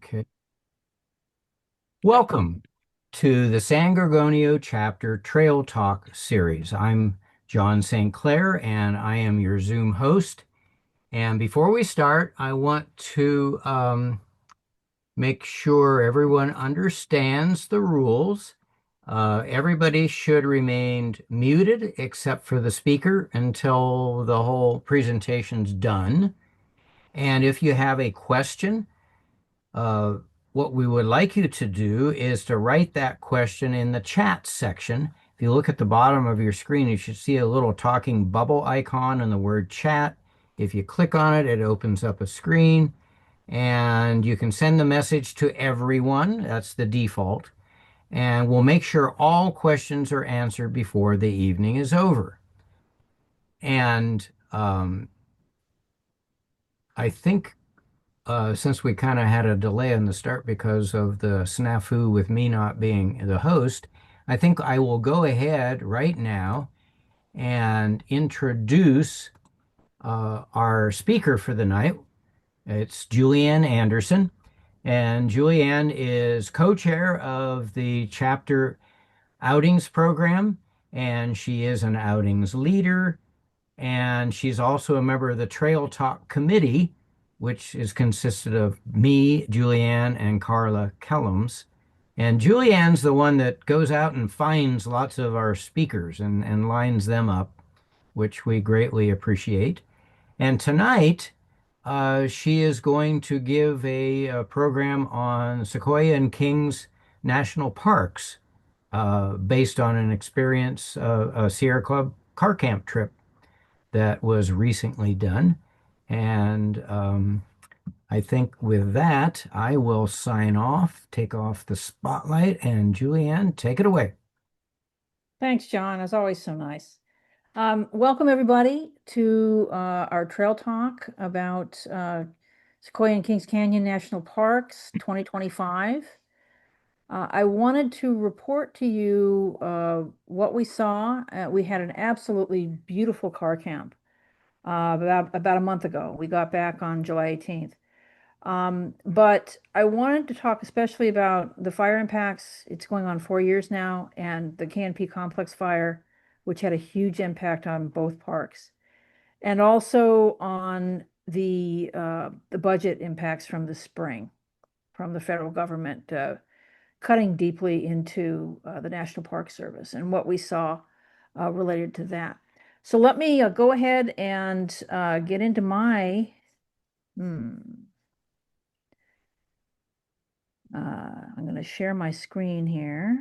Okay. Welcome to the San Gorgonio Chapter Trail Talk series. I'm John St. Clair and I am your Zoom host. And before we start, I want to make sure everyone understands the rules. Everybody should remain muted except for the speaker until the whole presentation's done. And if you have a question, uh, what we would like you to do is to write that question in the chat section. If you look at the bottom of your screen, you should see a little talking bubble icon and the word chat. If you click on it, it opens up a screen and you can send the message to everyone. That's the default. And we'll make sure all questions are answered before the evening is over. And I think since we kind of had a delay in the start because of the snafu with me not being the host, I think I will go ahead right now and introduce our speaker for the night. It's Juliann Anderson, and Juliann is co-chair of the chapter Outings program, and she is an outings leader, and she's also a member of the Trail Talk Committee, which is consisted of me, Juliann, and Carla Kellums. And Juliann's the one that goes out and finds lots of our speakers and lines them up, which we greatly appreciate. And tonight, she is going to give a program on Sequoia and Kings National Parks, based on an experience, a Sierra Club car camp trip that was recently done. And I think with that, I will sign off, take off the spotlight, and Juliann, take it away. Thanks, John. As always, so nice. Welcome, everybody, to our trail talk about Sequoia and Kings Canyon National Parks 2025. I wanted to report to you what we saw. We had an absolutely beautiful car camp about a month ago. We got back on July 18th. But I wanted to talk especially about the fire impacts. It's going on 4 years now, and the KNP complex fire, which had a huge impact on both parks, and also on the budget impacts from the spring, from the federal government cutting deeply into the National Park Service and what we saw related to that. So let me go ahead and get into my. I'm going to share my screen here.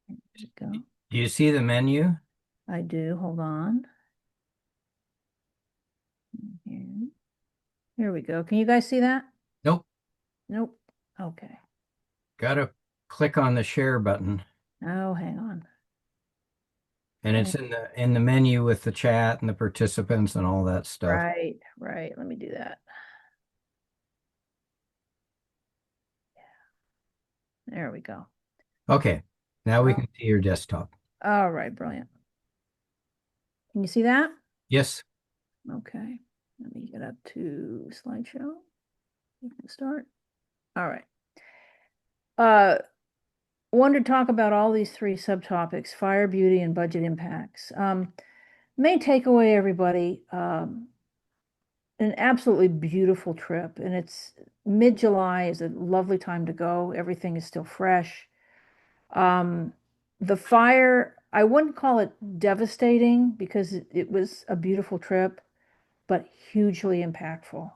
There we go. Do you see the menu? I do. Hold on. Here we go. Can you guys see that? Nope. Nope. Okay. Gotta click on the share button. Oh, hang on. And it's in the menu with the chat and the participants and all that stuff. Right, right. Let me do that. There we go. Okay. Now we can see your desktop. All right, brilliant. Can you see that? Yes. Okay. Let me get up to slideshow. You can start. All right. Wanted to talk about all these three subtopics: fire, beauty, and budget impacts. Main takeaway, everybody, an absolutely beautiful trip, and it's mid-July is a lovely time to go. Everything is still fresh. The fire, I wouldn't call it devastating because it was a beautiful trip, but hugely impactful.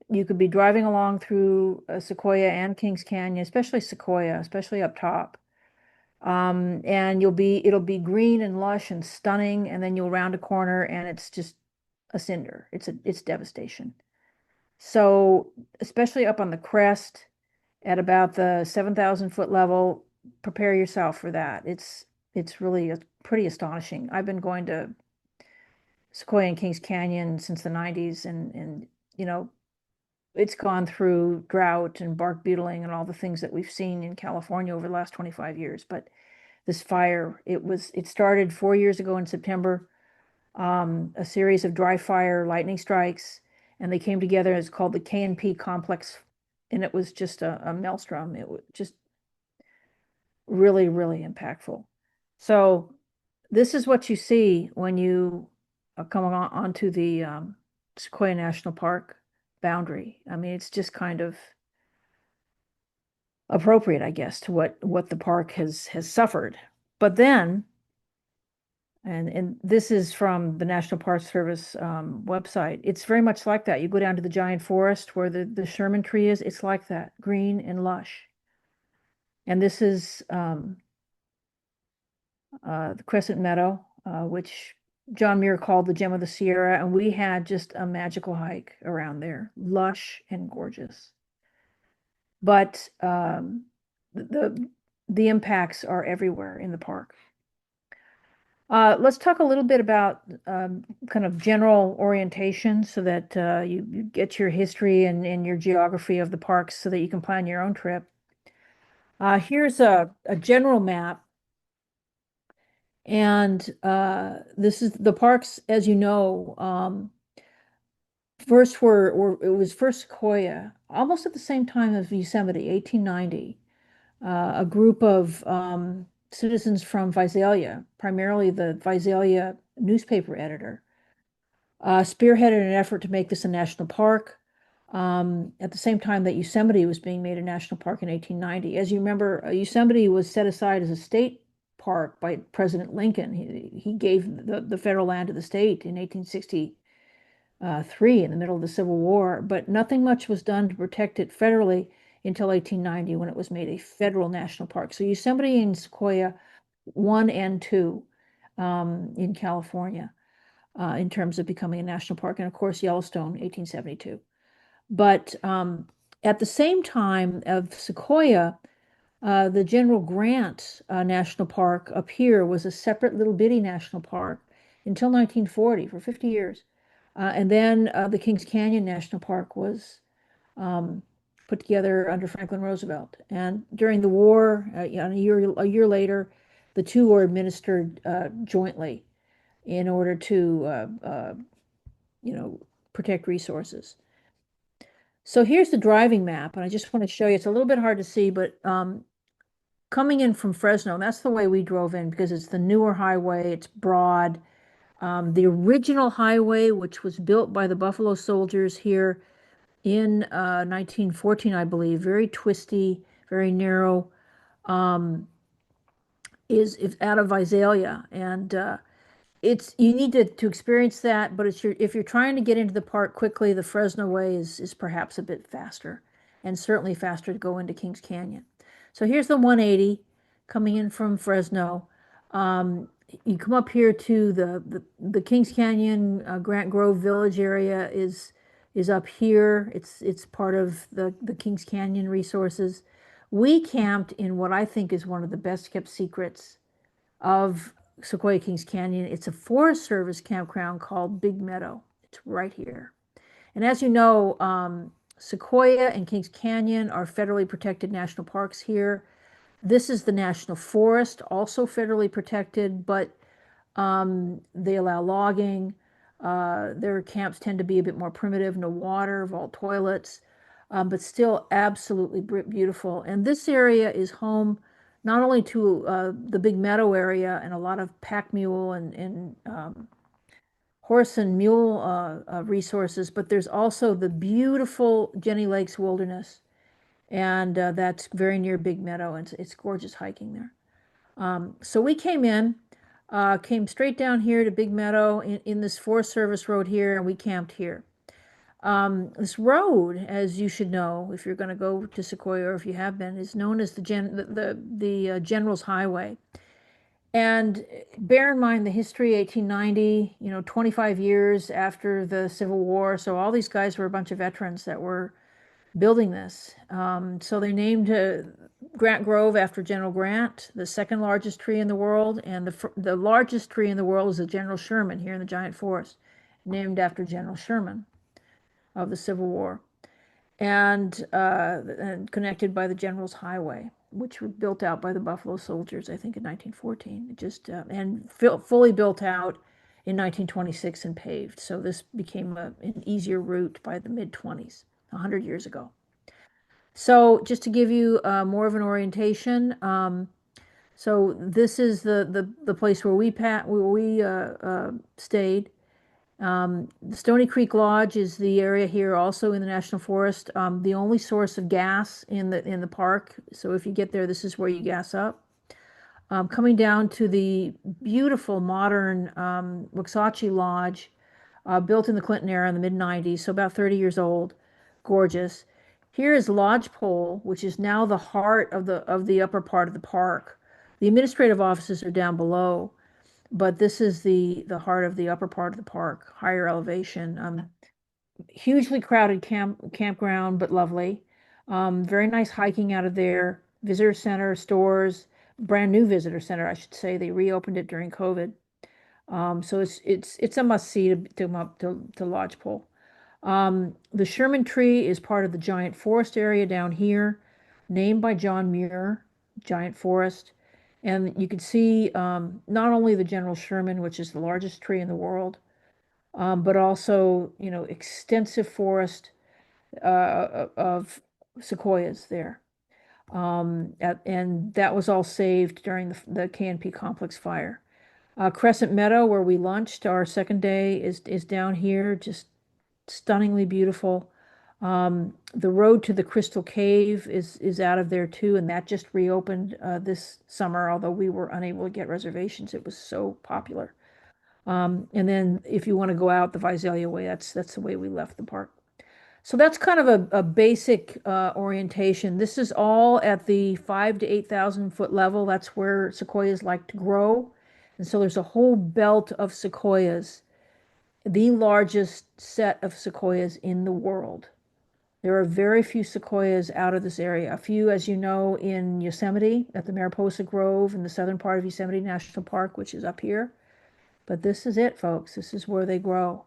You could be driving along through Sequoia and Kings Canyon, especially Sequoia, especially up top. And it'll be green and lush and stunning, and then you'll round a corner and it's just a cinder. It's devastation. So, especially up on the crest at about the 7,000-foot level, prepare yourself for that. It's really pretty astonishing. I've been going to Sequoia and Kings Canyon since the 90s, and you know, it's gone through drought and bark beetling and all the things that we've seen in California over the last 25 years. But this fire, it started 4 years ago in September, a series of dry fire lightning strikes, and they came together. It's called the K&P Complex, and it was just a maelstrom. It was just really, really impactful. So this is what you see when you are coming onto the Sequoia National Park boundary. I mean, it's just kind of appropriate, I guess, to what the park has suffered. But then, and this is from the National Park Service website, it's very much like that. You go down to the giant forest where the Sherman tree is, it's like that, green and lush. And this is the Crescent Meadow, which John Muir called the Gem of the Sierra, and we had just a magical hike around there, lush and gorgeous. But the the impacts are everywhere in the park. Let's talk a little bit about kind of general orientation so that you get your history and your geography of the parks so that you can plan your own trip. Here's a general map. And this is the parks, as you know, first it was first Sequoia, almost at the same time as Yosemite, 1890. A group of citizens from Visalia, primarily the Visalia newspaper editor, spearheaded an effort to make this a national park at the same time that Yosemite was being made a national park in 1890. As you remember, Yosemite was set aside as a state park by President Lincoln. He gave the federal land to the state in 1863 in the middle of the Civil War, but nothing much was done to protect it federally until 1890 when it was made a federal national park. So Yosemite and Sequoia 1 and 2 in California in terms of becoming a national park, and of course Yellowstone, 1872. But at the same time of Sequoia, the General Grant National Park up here was a separate little bitty national park until 1940 for 50 years. And then the Kings Canyon National Park was put together under Franklin Roosevelt. And during the war, a year later, the two were administered jointly in order to, protect resources. So here's the driving map, and I just want to show you. It's a little bit hard to see, but coming in from Fresno, that's the way we drove in because it's the newer highway. It's broad. The original highway, which was built by the Buffalo Soldiers here in 1914, I believe, very twisty, very narrow, is out of Visalia, and you need to experience that, but if you're trying to get into the park quickly, the Fresno way is perhaps a bit faster, and certainly faster to go into Kings Canyon. So here's the 180 coming in from Fresno. You come up here to the Kings Canyon Grant Grove Village area is up here. It's part of the Kings Canyon resources. We camped in what I think is one of the best kept secrets of Sequoia Kings Canyon. It's a Forest Service campground called Big Meadow. It's right here. And as you know, Sequoia and Kings Canyon are federally protected national parks here. This is the national forest, also federally protected, but they allow logging. Their camps tend to be a bit more primitive, no water, vault toilets, but still absolutely beautiful. And this area is home not only to the Big Meadow area and a lot of pack mule and horse and mule resources, but there's also the beautiful Jenny Lakes Wilderness, and that's very near Big Meadow, and it's gorgeous hiking there. So we came straight down here to Big Meadow in this Forest Service road here, and we camped here. This road, as you should know, if you're going to go to Sequoia or if you have been, is known as the General's Highway. And bear in mind the history, 1890, 25 years after the Civil War. So all these guys were a bunch of veterans that were building this. So they named Grant Grove after General Grant, the second largest tree in the world, and the largest tree in the world is the General Sherman here in the Giant Forest, named after General Sherman of the Civil War, and connected by the General's Highway, which was built out by the Buffalo Soldiers, I think, in 1914. Just and fully built out in 1926 and paved. So this became an easier route by the mid-20s, 100 years ago. So just to give you more of an orientation, so this is the place where we stayed. The Stony Creek Lodge is the area here, also in the National Forest. The only source of gas in the park. So if you get there, this is where you gas up. Coming down to the beautiful modern Waxahachie Lodge, built in the Clinton era in the mid-90s, so about 30 years old, gorgeous. Here is Lodgepole, which is now the heart of the upper part of the park. The administrative offices are down below, but this is the heart of the upper part of the park, higher elevation. Hugely crowded campground, but lovely. Very nice hiking out of there. Visitor center, stores, brand new visitor center, I should say. They reopened it during COVID. So it's a must see to come up to Lodgepole. The Sherman tree is part of the giant forest area down here, named by John Muir, giant forest. And you can see not only the General Sherman, which is the largest tree in the world, but also, extensive forest of sequoias there. And that was all saved during the KNP complex fire. Crescent Meadow, where we lunched our second day, is down here, just stunningly beautiful. The road to the Crystal Cave is out of there too, and that just reopened this summer, although we were unable to get reservations. It was so popular. And then if you want to go out the Visalia way, that's the way we left the park. So that's kind of a basic orientation. This is all at the 5 to 8,000 foot level. That's where sequoias like to grow. And so there's a whole belt of sequoias, the largest set of sequoias in the world. There are very few sequoias out of this area. A few, as you know, in Yosemite at the Mariposa Grove in the southern part of Yosemite National Park, which is up here. But this is it, folks. This is where they grow.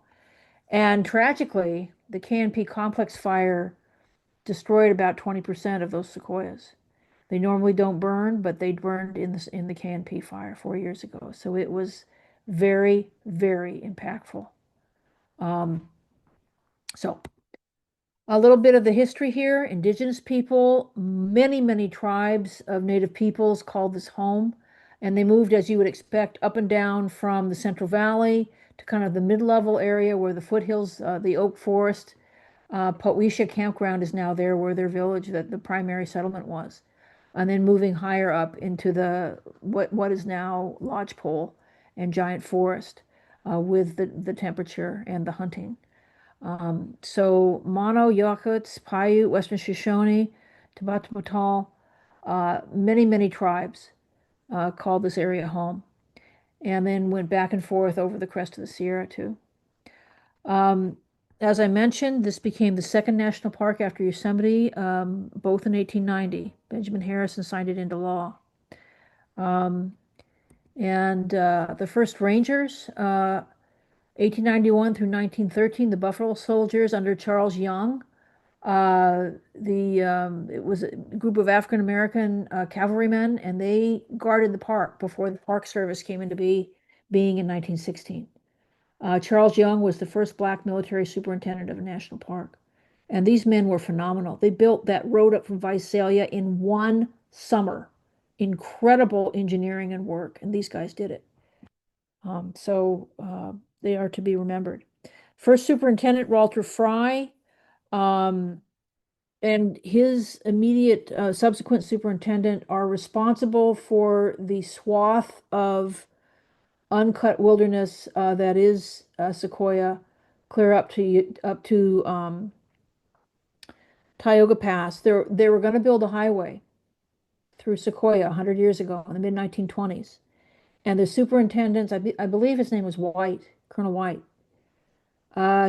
And tragically, the KNP complex fire destroyed about 20% of those sequoias. They normally don't burn, but they burned in the KNP fire 4 years ago. So it was very, very impactful. So a little bit of the history here. Indigenous people, many, many tribes of native peoples called this home. And they moved, as you would expect, up and down from the Central Valley to kind of the mid-level area where the foothills, the oak forest, Powisha Campground is now there where their village, that the primary settlement was. And then moving higher up into what is now Lodgepole and Giant Forest, with the temperature and the hunting. So Mono, Yakuts, Paiute, Western Shoshone, Tabatabatal, many, many tribes called this area home, and then went back and forth over the crest of the Sierra too. As I mentioned, this became the second national park after Yosemite, both in 1890. Benjamin Harrison signed it into law. And the first rangers, 1891 through 1913, the Buffalo Soldiers under Charles Young. It was a group of African American cavalrymen, and they guarded the park before the Park Service came into being in 1916. Charles Young was the first black military superintendent of a national park. And these men were phenomenal. They built that road up from Visalia in one summer. Incredible engineering and work, and these guys did it. So they are to be remembered. First superintendent, Walter Fry, and his immediate subsequent superintendent are responsible for the swath of uncut wilderness that is Sequoia, clear up to Tioga Pass. They were going to build a highway through Sequoia 100 years ago in the mid 1920s, and the superintendents, I believe his name was White, Colonel White.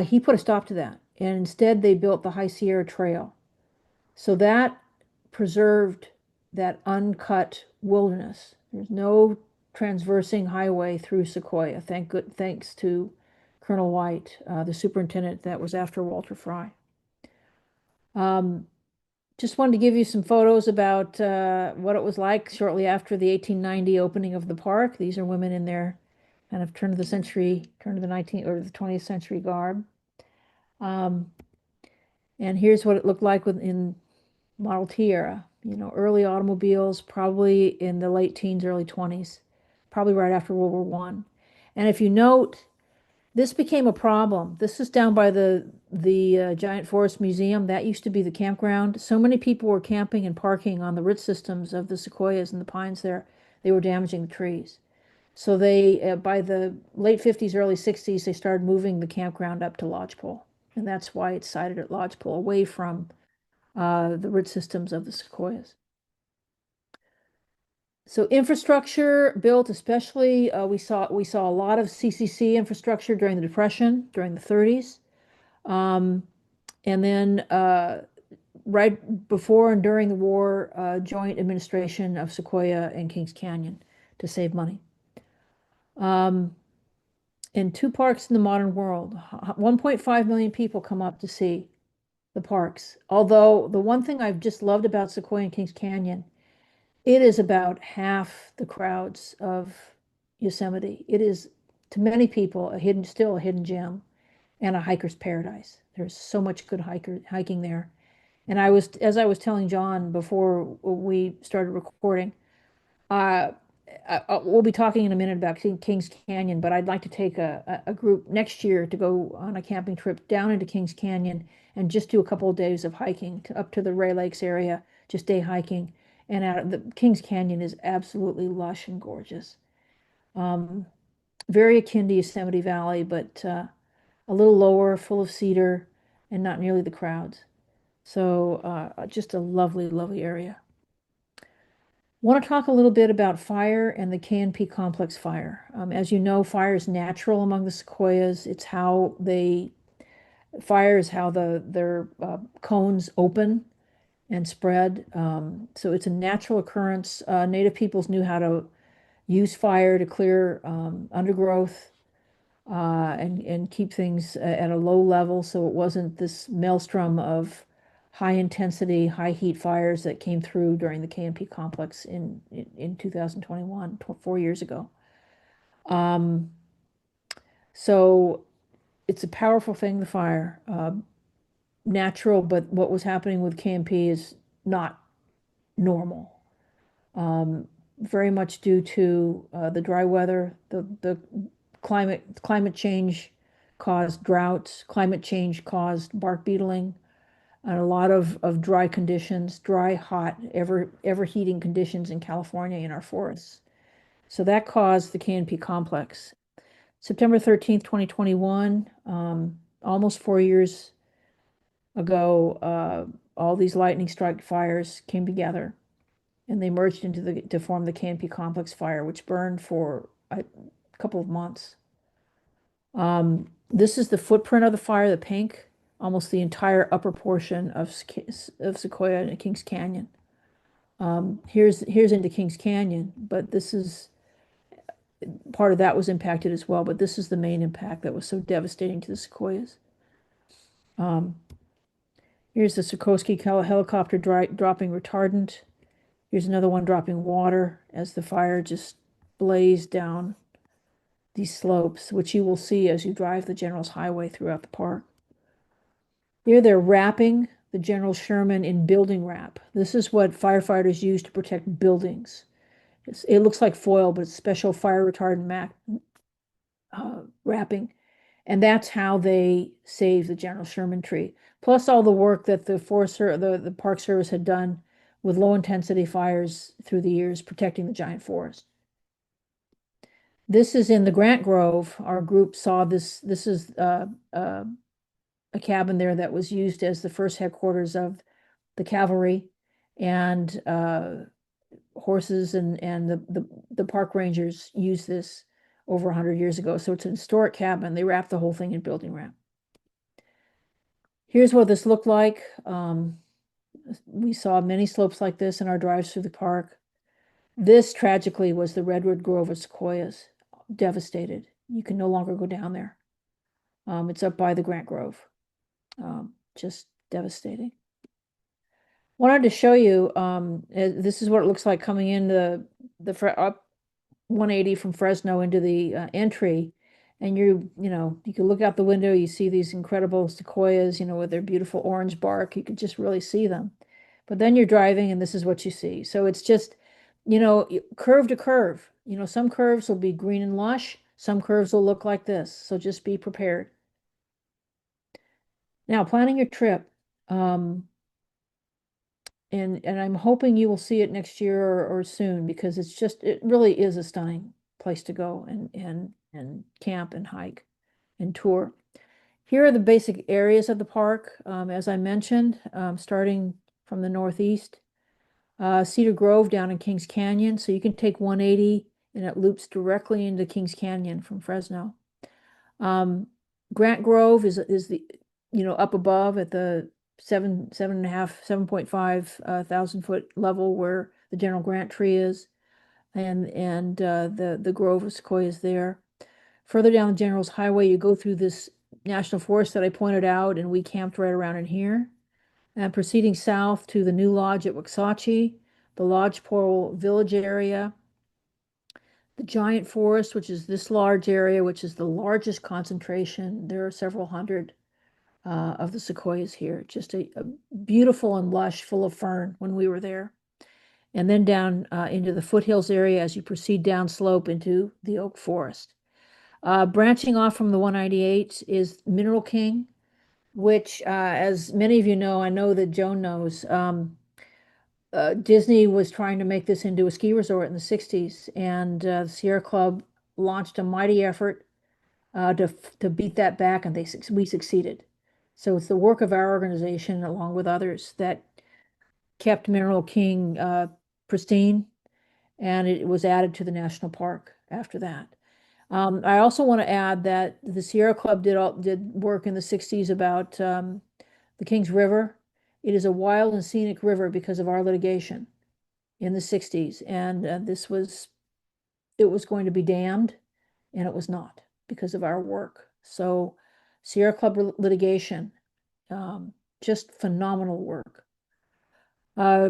He put a stop to that, and instead they built the High Sierra Trail. So that preserved that uncut wilderness. There's no transversing highway through Sequoia. Thanks to Colonel White, the superintendent that was after Walter Fry. Just wanted to give you some photos about what it was like shortly after the 1890 opening of the park. These are women in kind of turn of the century, turn of the 19th or the 20th century garb. Um, and here's what it looked like in Model T era. You know, early automobiles, probably in the late teens, early 20s, probably right after World War One. And if you note, this became a problem. This is down by the Giant Forest Museum. That used to be the campground. So many people were camping and parking on the root systems of the sequoias and the pines there. They were damaging the trees. So they, by the late 50s, early 60s, they started moving the campground up to Lodgepole. And that's why it's sited at Lodgepole, away from the root systems of the sequoias. So infrastructure built, especially we saw a lot of CCC infrastructure during the Depression, during the 30s, and then right before and during the war, joint administration of Sequoia and Kings Canyon to save money. In two parks in the modern world, 1.5 million people come up to see the parks. Although the one thing I've just loved about Sequoia and Kings Canyon, it is about half the crowds of Yosemite. It is, to many people, still a hidden gem and a hiker's paradise. There's so much good hiking there. And as I was telling John before we started recording, uh, we'll be talking in a minute about Kings Canyon, but I'd like to take a group next year to go on a camping trip down into Kings Canyon and just do a couple of days of hiking up to the Ray Lakes area, just day hiking. And the Kings Canyon is absolutely lush and gorgeous. Um, Very akin to Yosemite Valley, but a little lower, full of cedar, and not nearly the crowds. So just a lovely, lovely area. Want to talk a little bit about fire and the KNP complex fire. As you know, fire is natural among the sequoias. Fire is how their cones open and spread. So it's a natural occurrence. Native peoples knew how to use fire to clear undergrowth and keep things at a low level, so it wasn't this maelstrom of high intensity, high heat fires that came through during the KNP complex in 2021, 4 years ago. Um, so it's a powerful thing, the fire. Natural, but what was happening with KNP is not normal. Um, Very much due to the dry weather, the climate change caused droughts, climate change caused bark beetling, and a lot of dry conditions, dry, hot, ever heating conditions in California in our forests. So that caused the KNP complex. September 13th, 2021, almost 4 years ago, all these lightning strike fires came together and they merged to form the KNP complex fire, which burned for a couple of months. This is the footprint of the fire, the pink, almost the entire upper portion of Sequoia and Kings Canyon. Here's into Kings Canyon, but this is part of that was impacted as well, but this is the main impact that was so devastating to the sequoias. Here's the Sikorsky helicopter dropping retardant. Here's another one dropping water as the fire just blazed down these slopes, which you will see as you drive the General's Highway throughout the park. Here they're wrapping the General Sherman in building wrap. This is what firefighters use to protect buildings. It looks like foil, but it's special fire retardant wrapping. And that's how they save the General Sherman tree. Plus all the work that the Park Service had done with low intensity fires through the years, protecting the giant forest. This is in the Grant Grove. Our group saw this. This is a cabin there that was used as the first headquarters of the cavalry and horses and the park rangers used this over 100 years ago. So it's an historic cabin. They wrapped the whole thing in building wrap. Here's what this looked like. We saw many slopes like this in our drives through the park. This tragically was the Redwood Grove of sequoias, devastated. You can no longer go down there. It's up by the Grant Grove. Just devastating. Wanted to show you, this is what it looks like coming in the up 180 from Fresno into the entry, and you can look out the window, you see these incredible sequoias, with their beautiful orange bark. You could just really see them. But then you're driving, and this is what you see. So it's just, curve to curve. Some curves will be green and lush, some curves will look like this. So just be prepared. Now, planning your trip. Um, and I'm hoping you will see it next year or soon because it really is a stunning place to go and camp and hike and tour. Here are the basic areas of the park, as I mentioned, starting from the northeast. Cedar Grove down in Kings Canyon, so you can take 180 and it loops directly into Kings Canyon from Fresno. Um, Grant Grove is the, up above at the 7.5 thousand foot level where the General Grant tree is, and the grove of sequoias there. Further down the General's Highway, you go through this national forest that I pointed out, and we camped right around in here. And proceeding south to the new lodge at Waxahachie, the Lodgepole Village area, the giant forest, which is this large area, which is the largest concentration. There are several hundred of the sequoias here. Just a beautiful and lush, full of fern when we were there. And then down into the foothills area as you proceed down slope into the oak forest. Branching off from the 198 is Mineral King, which, as many of you know, I know that Joan knows, Disney was trying to make this into a ski resort in the 60s, and the Sierra Club launched a mighty effort to beat that back, and we succeeded. So it's the work of our organization, along with others, that kept Mineral King pristine, and it was added to the national park after that. I also want to add that the Sierra Club did work in the 60s about the Kings River. It is a wild and scenic river because of our litigation in the 60s, and it was going to be dammed, and it was not because of our work. So Sierra Club litigation, just phenomenal work.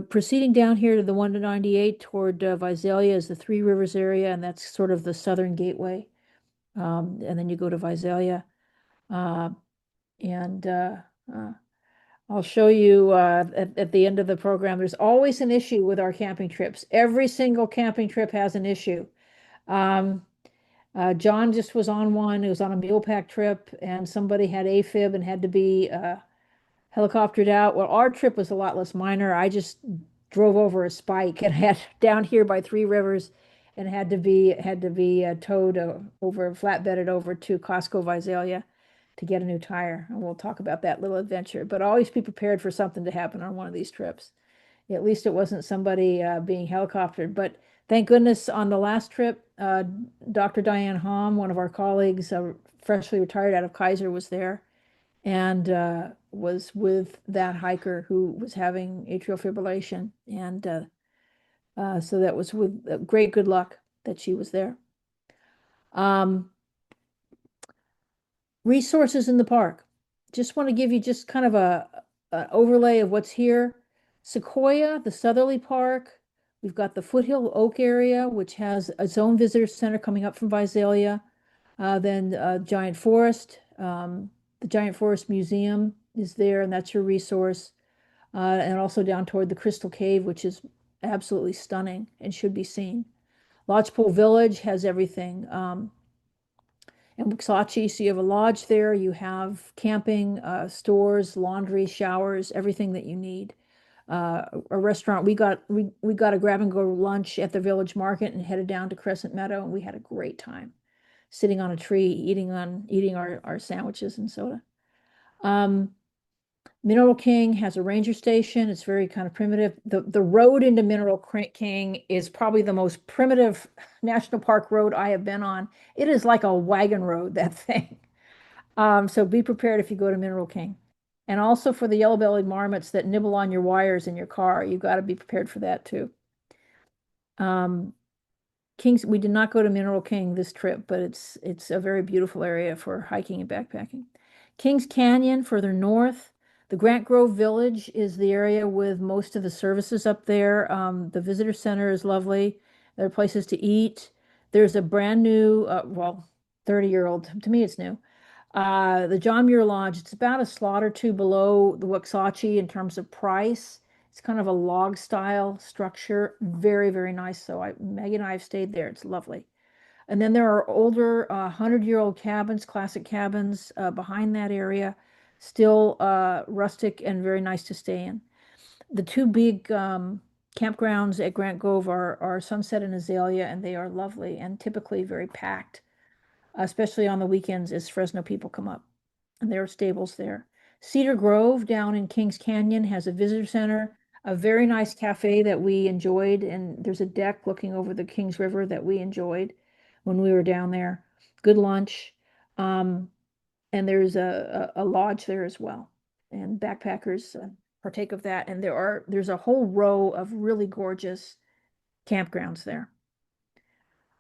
Proceeding down here to the 198 toward Visalia is the Three Rivers area, and that's sort of the southern gateway. And then you go to Visalia. Uh, and I'll show you at the end of the program. There's always an issue with our camping trips. Every single camping trip has an issue. Um, John just was on one. It was on a mule pack trip, and somebody had AFib and had to be helicoptered out. Well, our trip was a lot less minor. I just drove over a spike and had down here by Three Rivers and had to be towed over, flatbedded over to Costco Visalia to get a new tire. And we'll talk about that little adventure. But always be prepared for something to happen on one of these trips. At least it wasn't somebody being helicoptered. But thank goodness on the last trip, Dr. Diane Hom, one of our colleagues, freshly retired out of Kaiser, was there and was with that hiker who was having atrial fibrillation. And so that was with great good luck that she was there. Resources in the park. Just want to give you just kind of an overlay of what's here. Sequoia, the southerly park. We've got the Foothill Oak area, which has its own visitor center coming up from Visalia. Then Giant Forest. The Giant Forest Museum is there, and that's your resource. And also down toward the Crystal Cave, which is absolutely stunning and should be seen. Lodgepole Village has everything. And Waxahachie, so you have a lodge there, you have camping, stores, laundry, showers, everything that you need. A restaurant, we got a grab and go lunch at the village market and headed down to Crescent Meadow, and we had a great time sitting on a tree, eating our sandwiches and soda. Mineral King has a ranger station. It's very kind of primitive. The road into Mineral King is probably the most primitive national park road I have been on. It is like a wagon road, that thing. So be prepared if you go to Mineral King. And also for the yellow-bellied marmots that nibble on your wires in your car, you've got to be prepared for that too. We did not go to Mineral King this trip, but it's a very beautiful area for hiking and backpacking. Kings Canyon further north. The Grant Grove Village is the area with most of the services up there. The visitor center is lovely. There are places to eat. There's a brand new, well, 30-year-old, to me it's new. The John Muir Lodge, it's about a slot or two below the Waxahachie in terms of price. It's kind of a log style structure. Very, very nice. So Maggie and I have stayed there. It's lovely. And then there are older 100-year-old cabins, classic cabins behind that area, still rustic and very nice to stay in. The two big campgrounds at Grant Cove are Sunset and Azalea, and they are lovely and typically very packed, especially on the weekends as Fresno people come up. And there are stables there. Cedar Grove down in Kings Canyon has a visitor center, a very nice cafe that we enjoyed, and there's a deck looking over the Kings River that we enjoyed when we were down there. Good lunch. And there's a lodge there as well. And backpackers partake of that. And there's a whole row of really gorgeous campgrounds there.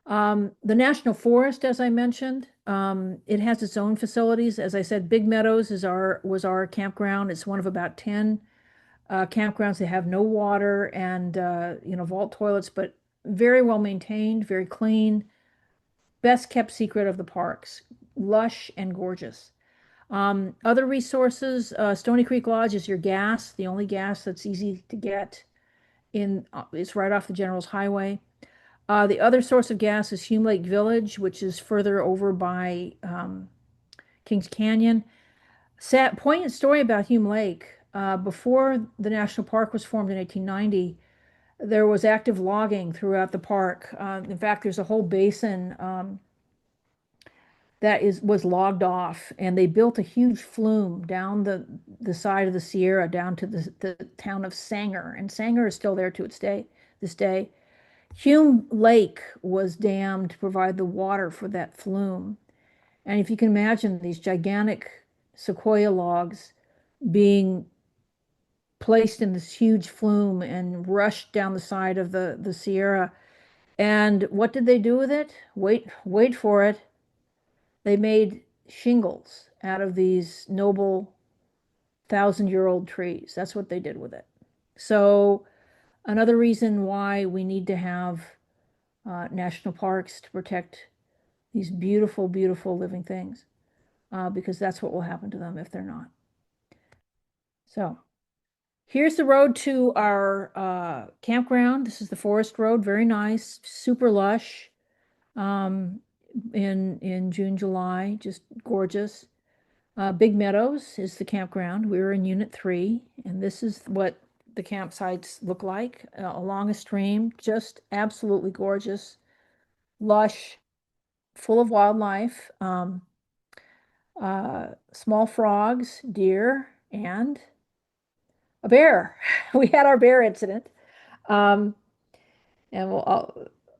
The National Forest, as I mentioned, it has its own facilities. As I said, Big Meadows was our campground. It's one of about 10 campgrounds that have no water and vault toilets, but very well maintained, very clean, best kept secret of the parks, lush and gorgeous. Other resources, Stony Creek Lodge is your gas, the only gas that's easy to get it's right off the General's Highway. The other source of gas is Hume Lake Village, which is further over by Kings Canyon. Sad, poignant story about Hume Lake. Before the national park was formed in 1890, there was active logging throughout the park. In fact, there's a whole basin that was logged off, and they built a huge flume down the side of the Sierra down to the town of Sanger, and Sanger is still there to this day. Hume Lake was dammed to provide the water for that flume. And if you can imagine these gigantic sequoia logs being placed in this huge flume and rushed down the side of the Sierra. And what did they do with it? Wait for it. They made shingles out of these noble 1,000-year-old trees. That's what they did with it. So another reason why we need to have national parks to protect these beautiful, beautiful living things, because that's what will happen to them if they're not. So here's the road to our campground. This is the Forest Road, very nice, super lush in June, July, just gorgeous. Big Meadows is the campground. We're in Unit 3, and this is what the campsites look like along a stream, just absolutely gorgeous, lush, full of wildlife, small frogs, deer, and a bear. We had our bear incident. Um, and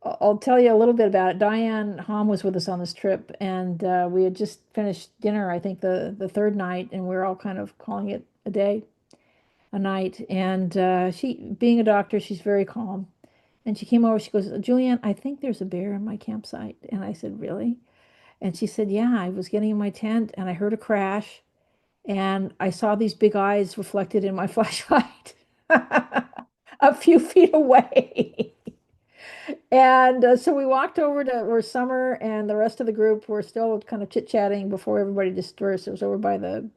I'll tell you a little bit about it. Diane Hom was with us on this trip, and we had just finished dinner, I think the third night, and we are all kind of calling it a day, a night. And she, being a doctor, she's very calm. And she came over, she goes, Juliann, I think there's a bear in my campsite. And I said, really? And she said, yeah, I was getting in my tent and I heard a crash and I saw these big eyes reflected in my flashlight a few feet away. And so we walked over to where Summer and the rest of the group were still kind of chit-chatting before everybody dispersed. It was over by the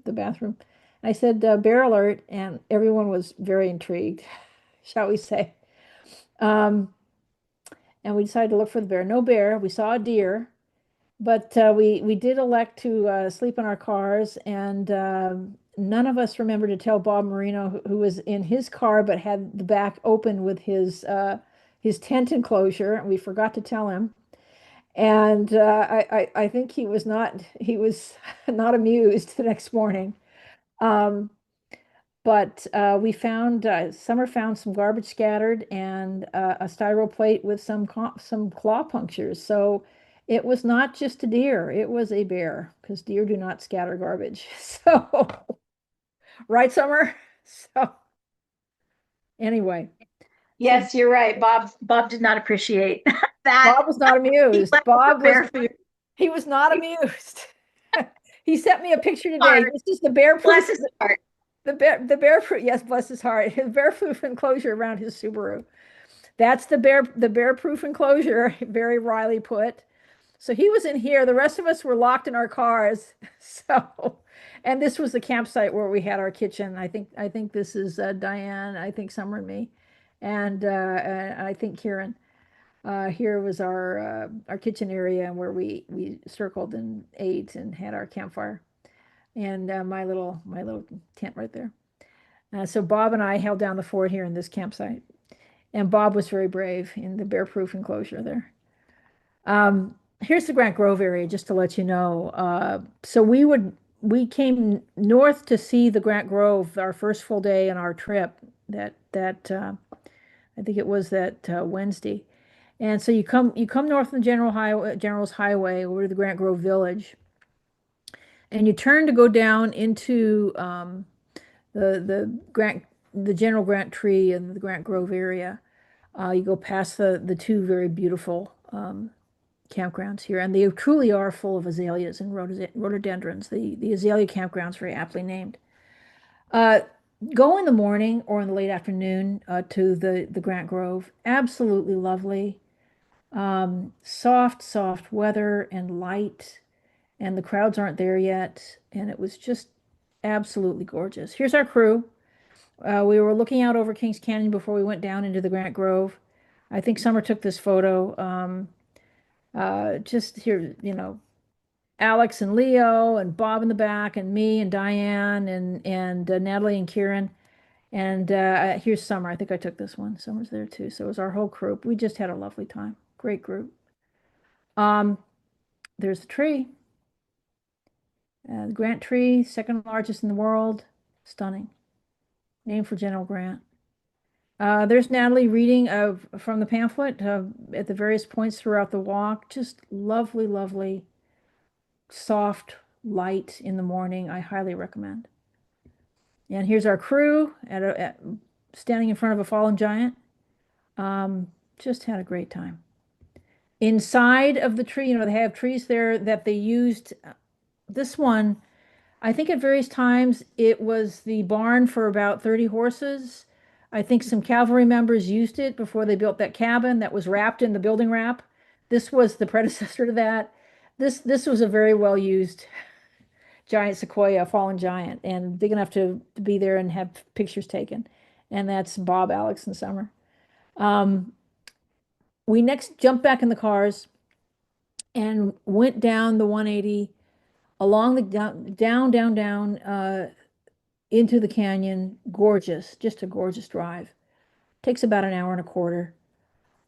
bathroom. And I said, bear alert, and everyone was very intrigued, shall we say. Um, and we decided to look for the bear. No bear. We saw a deer, but we did elect to sleep in our cars, and none of us remembered to tell Bob Marino, who was in his car but had the back open with his tent enclosure, and we forgot to tell him. And I think he was not amused the next morning. Um, but we found Summer found some garbage scattered and a styro plate with some claw punctures. So it was not just a deer; it was a bear because deer do not scatter garbage. So right, Summer. So anyway, so Yes, you're right. Bob did not appreciate that. Bob was not He amused. left the bear food. He was not amused. He sent me a picture today. Heart. This is the bear proof. Bless his heart. The bear proof. Yes, bless his heart. His bear proof enclosure around his Subaru. That's the bear-proof enclosure, very wryly put. So he was in here. The rest of us were locked in our cars. So, and this was the campsite where we had our kitchen. I think this is Diane. I think Summer and me, and I think Kieran. Here was our kitchen area where we circled and ate and had our campfire, and my little tent right there. So Bob and I held down the fort here in this campsite, and Bob was very brave in the bear-proof enclosure there. Here's the Grant Grove area, just to let you know. So we came north to see the Grant Grove our first full day in our trip. That I think it was that Wednesday. And so you come north on the General's Highway over to the Grant Grove Village, and you turn to go down into the General Grant Tree and the Grant Grove area. You go past the two very beautiful campgrounds here, and they truly are full of azaleas and rhododendrons. The azalea campground's very aptly named. Uh, Go in the morning or in the late afternoon to the Grant Grove. Absolutely lovely. Soft weather and light, and the crowds aren't there yet, and it was just absolutely gorgeous. Here's our crew. We were looking out over Kings Canyon before we went down into the Grant Grove. I think Summer took this photo. Just here, Alex and Leo and Bob in the back and me and Diane and Natalie and Kieran. And here's Summer. I think I took this one. Summer's there too. So it was our whole group. We just had a lovely time. Great group. Um, there's the tree. The Grant tree, second largest in the world. Stunning. Named for General Grant. There's Natalie reading from the pamphlet at the various points throughout the walk. Just lovely, lovely, soft light in the morning. I highly recommend. And here's our crew standing in front of a fallen giant. Just had a great time. Inside of the tree, they have trees there that they used. This one, I think at various times it was the barn for about 30 horses. I think some cavalry members used it before they built that cabin that was wrapped in the building wrap. This was the predecessor to that. This was a very well used giant sequoia, fallen giant, and big enough to be there and have pictures taken. And that's Bob, Alex, and Summer. We next jumped back in the cars and went down the 180 along the down into the canyon. Gorgeous, just a gorgeous drive. Takes about an hour and a quarter.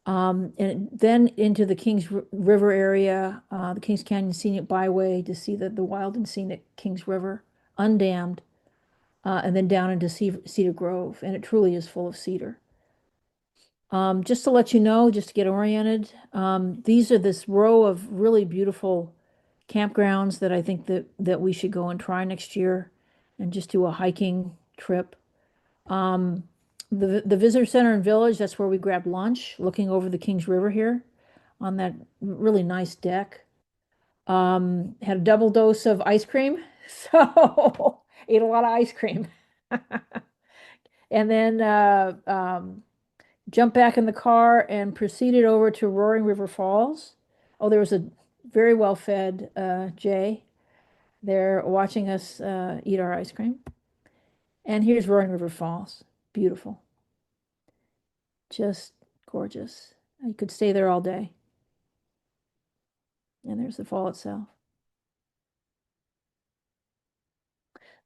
And then into the Kings River area, the Kings Canyon Scenic Byway to see the wild and scenic Kings River, undammed, and then down into Cedar Grove. And it truly is full of cedar. Just to let you know, just to get oriented, these are this row of really beautiful campgrounds that I think that we should go and try next year and just do a hiking trip. The visitor center and village, that's where we grabbed lunch, looking over the Kings River here on that really nice deck. Had a double dose of ice cream, so ate a lot of ice cream. And then jumped back in the car and proceeded over to Roaring River Falls. Oh, there was a very well-fed Jay there watching us eat our ice cream. And here's Roaring River Falls. Beautiful. Just gorgeous. You could stay there all day. And there's the fall itself.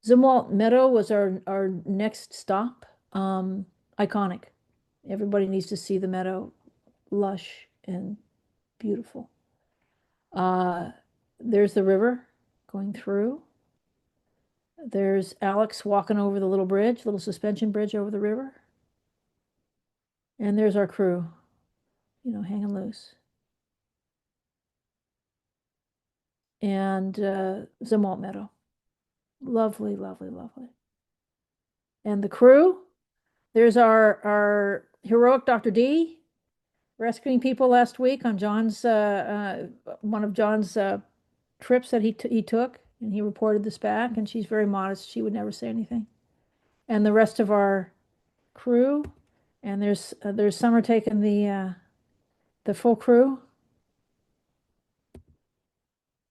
Zumwalt Meadow was our next stop. Iconic. Everybody needs to see the meadow. Lush and beautiful. There's the river going through. There's Alex walking over the little suspension bridge over the river. And there's our crew, hanging loose. And Zumwalt Meadow. Lovely, lovely, lovely. And the crew, there's our heroic Dr. D rescuing people last week on one of John's trips that he took, and he reported this back, and she's very modest. She would never say anything. And the rest of our crew, And there's Summer taking the full crew,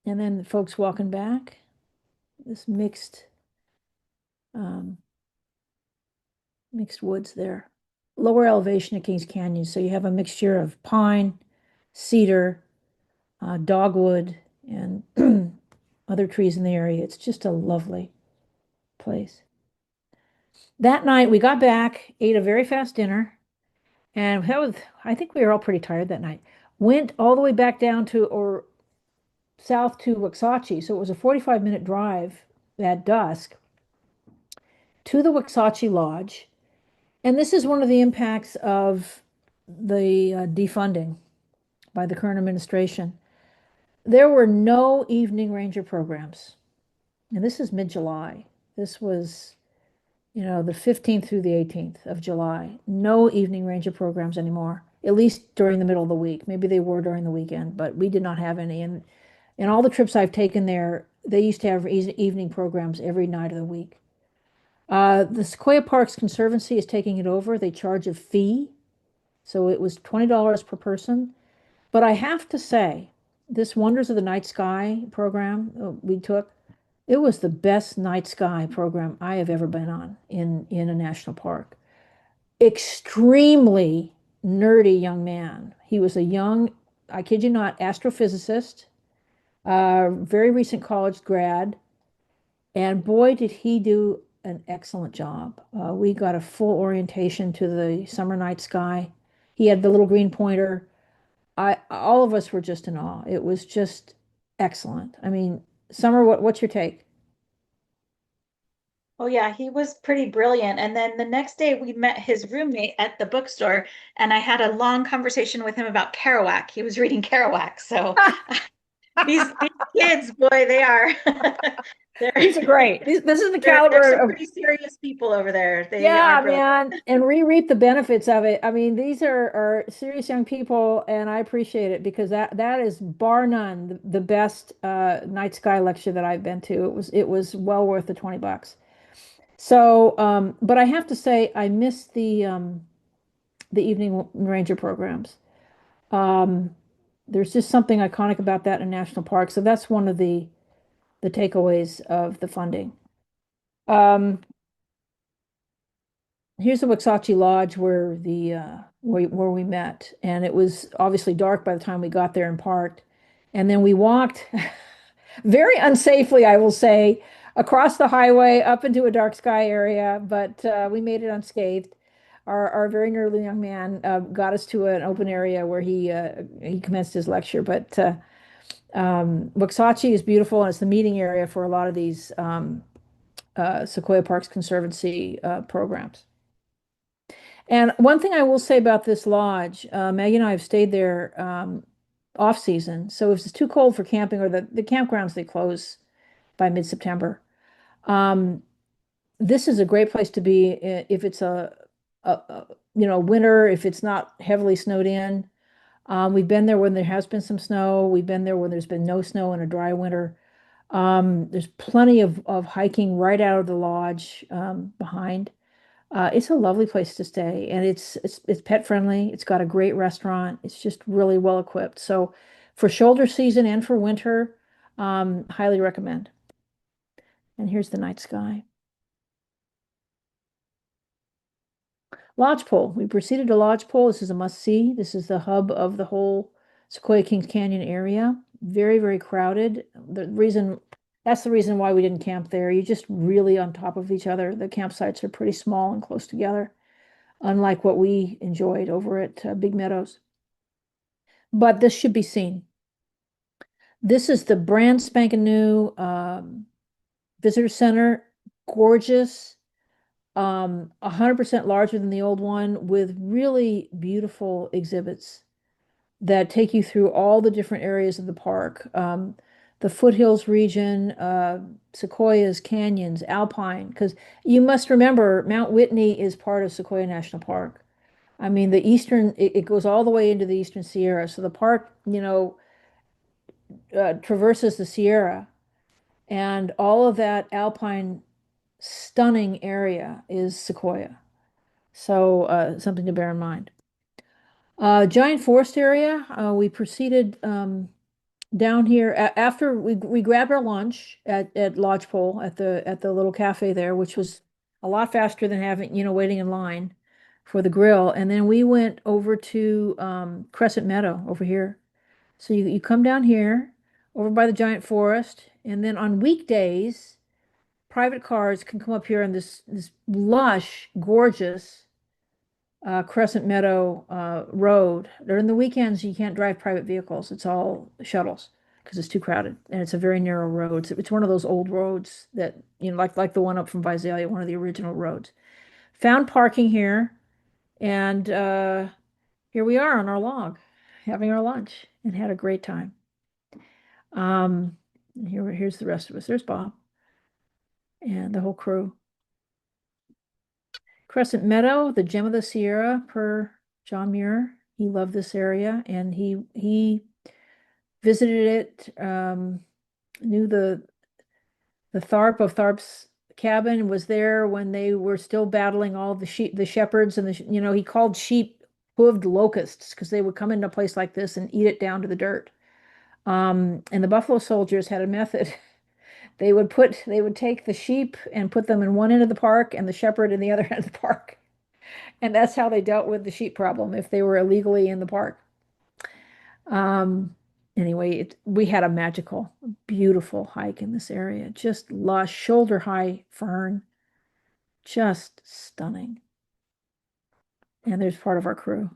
and then the folks walking back. This um, mixed woods there. Lower elevation of Kings Canyon, so you have a mixture of pine, cedar, dogwood, and other trees in the area. It's just a lovely place. That night we got back, ate a very fast dinner, and I think we were all pretty tired that night. Went all the way back down to or south to Waxahachie, so it was a 45-minute drive at dusk to the Waxahachie Lodge. And this is one of the impacts of the defunding by the current administration. There were no evening ranger programs. And this is mid-July. This was, the 15th through the 18th of July. No evening ranger programs anymore, at least during the middle of the week. Maybe they were during the weekend, but we did not have any. And all the trips I've taken there, they used to have evening programs every night of the week. The Sequoia Parks Conservancy is taking it over. They charge a fee. So it was $20 per person. But I have to say, this Wonders of the Night Sky program we took, it was the best night sky program I have ever been on in a national park. Extremely nerdy young man. He was a young, I kid you not, astrophysicist, very recent college grad. And boy, did he do an excellent job. We got a full orientation to the summer night sky. He had the little green pointer. All of us were just in awe. It was just excellent. I mean, Summer, what's your take? Oh yeah, he was pretty brilliant. And then the next day we met his roommate at the bookstore and I had a long conversation with him about Kerouac. He was reading Kerouac. So these kids, boy, they are they're These are great. This is the there's caliber some of, pretty serious people over there. They are yeah, brilliant. man, and reap the benefits of it. I mean, these are serious young people, and I appreciate it because that is bar none the best night sky lecture that I've been to. It was well worth the $20. So, but I have to say, I miss the evening ranger programs. Um, there's just something iconic about that in national park. So that's one of the takeaways of the funding. Um, Here's the Waxahachie Lodge where where we met, and it was obviously dark by the time we got there and parked. And then we walked very unsafely, I will say, across the highway up into a dark sky area, but we made it unscathed. Our very nerdy young man got us to an open area where he commenced his lecture. But Waxahachie is beautiful, and it's the meeting area for a lot of these Sequoia Parks Conservancy programs. And one thing I will say about this lodge, Maggie and I have stayed there off season. So if it's too cold for camping or the campgrounds, they close by mid-September. Um, this is a great place to be if it's a winter, if it's not heavily snowed in. We've been there when there has been some snow. We've been there when there's been no snow in a dry winter. There's plenty of hiking right out of the lodge behind. It's a lovely place to stay, and it's pet friendly. It's got a great restaurant. It's just really well equipped. So for shoulder season and for winter, highly recommend. And here's the night sky. Lodgepole. We proceeded to Lodgepole. This is a must-see. This is the hub of the whole Sequoia Kings Canyon area. Very, very crowded. That's the reason why we didn't camp there. You're just really on top of each other. The campsites are pretty small and close together, unlike what we enjoyed over at Big Meadows. But this should be seen. This is the brand spanking new visitor center. Gorgeous. 100% larger than the old one with really beautiful exhibits that take you through all the different areas of the park. The foothills region, sequoias, canyons, alpine, because you must remember Mount Whitney is part of Sequoia National Park. I mean, it goes all the way into the Eastern Sierra. So the park, traverses the Sierra, and all of that alpine stunning area is Sequoia. So something to bear in mind. Giant forest area. We proceeded down here after we grabbed our lunch at Lodgepole at the little cafe there, which was a lot faster than having, waiting in line for the grill. And then we went over to Crescent Meadow over here. So you come down here over by the giant forest, and then on weekdays, private cars can come up here on this lush, gorgeous Crescent Meadow Road. During the weekends, you can't drive private vehicles. It's all shuttles because it's too crowded, and it's a very narrow road. It's one of those old roads that, like the one up from Visalia, one of the original roads. Found parking here, and here we are on our log, having our lunch, and had a great time. Here's the rest of us. There's Bob and the whole crew. Crescent Meadow, the gem of the Sierra, per John Muir. He loved this area, and he visited it. Knew the Tharp of Tharp's cabin, was there when they were still battling all the sheep, the shepherds, and he called sheep hooved locusts because they would come into a place like this and eat it down to the dirt. And the Buffalo Soldiers had a method. They would take the sheep and put them in one end of the park and the shepherd in the other end of the park. And that's how they dealt with the sheep problem if they were illegally in the park. Um, anyway, we had a magical, beautiful hike in this area. Just lush, shoulder high fern, just stunning. And there's part of our crew.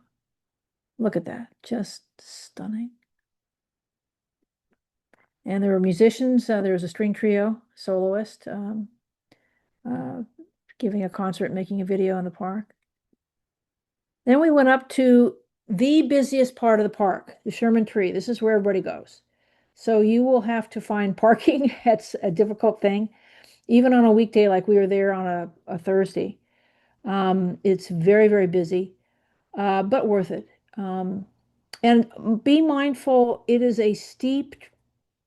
Look at that, just stunning. And there were musicians. There was a string trio soloist uh, giving a concert, making a video in the park. Then we went up to the busiest part of the park, the Sherman Tree. This is where everybody goes. So you will have to find parking. That's a difficult thing, even on a weekday like we were there on a Thursday. It's very, very busy, but worth it. And be mindful, it is a steep